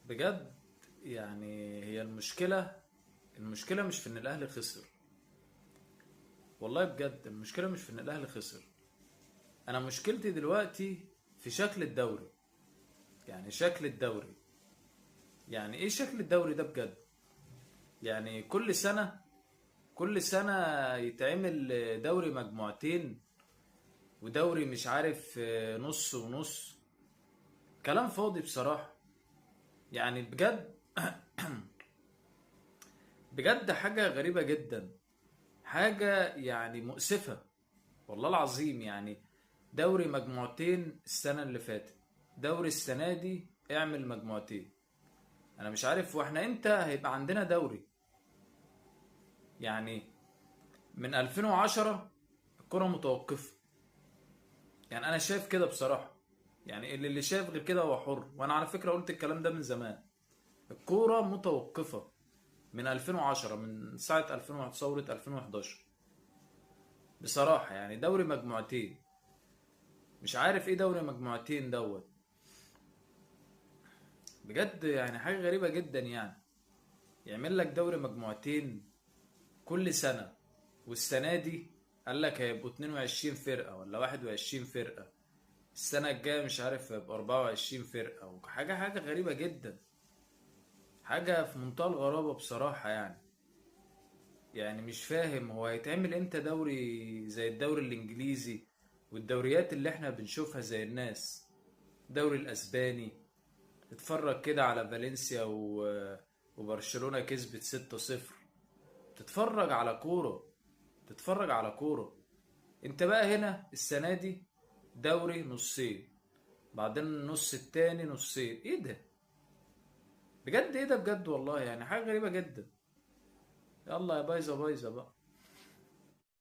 بجد. يعني هي المشكلة مش في ان الاهلي خسر. والله بجد المشكلة مش في ان الاهلي خسر. انا مشكلتي دلوقتي في شكل الدوري. يعني شكل الدوري. يعني ايه شكل الدوري ده بجد؟ يعني كل سنة يتعمل دوري مجموعتين، ودوري مش عارف نص ونص. كلام فاضي بصراحة. يعني بجد بجد حاجة غريبة جدا. حاجة يعني مؤسفة. والله العظيم يعني. دوري مجموعتين السنة اللي فاتت، دوري السنة دي اعمل مجموعتين. انا مش عارف واحنا امتى هيبقى عندنا دوري. يعني من 2010 الكرة متوقفة. يعني انا شايف كده بصراحة. يعني اللي شايف غير كده هو حر، وانا على فكرة قلت الكلام ده من زمان. الكورة متوقفة من 2010، من ساعة 2001 ثورة 2011. بصراحة يعني دوري مجموعتين. مش عارف ايه دوري مجموعتين دوت. بجد يعني حاجة غريبة جدا يعني. يعمل لك دوري مجموعتين كل سنة، والسنة دي قال لك هيبقوا 22 فرقة ولا 21 فرقة. السنة الجاية مش عارف هيبقى 24 فرقة، وحاجة غريبة جدا. حاجة في منتهى الغرابة بصراحة يعني. يعني مش فاهم هو هيتعمل امتى دوري زي الدوري الانجليزي والدوريات اللي احنا بنشوفها زي الناس. الدوري الاسباني. تتفرج كده على فالنسيا وبرشلونة كسبت 6-0. تتفرج على كورة. تتفرج على كورة. انت بقى هنا السنة دي دوري نصين، بعدين النص التاني نصين. ايه ده؟ بجد ايه ده بجد؟ والله يعني حاجة غريبة جدا. يلا يا بايظة بايظة بقى.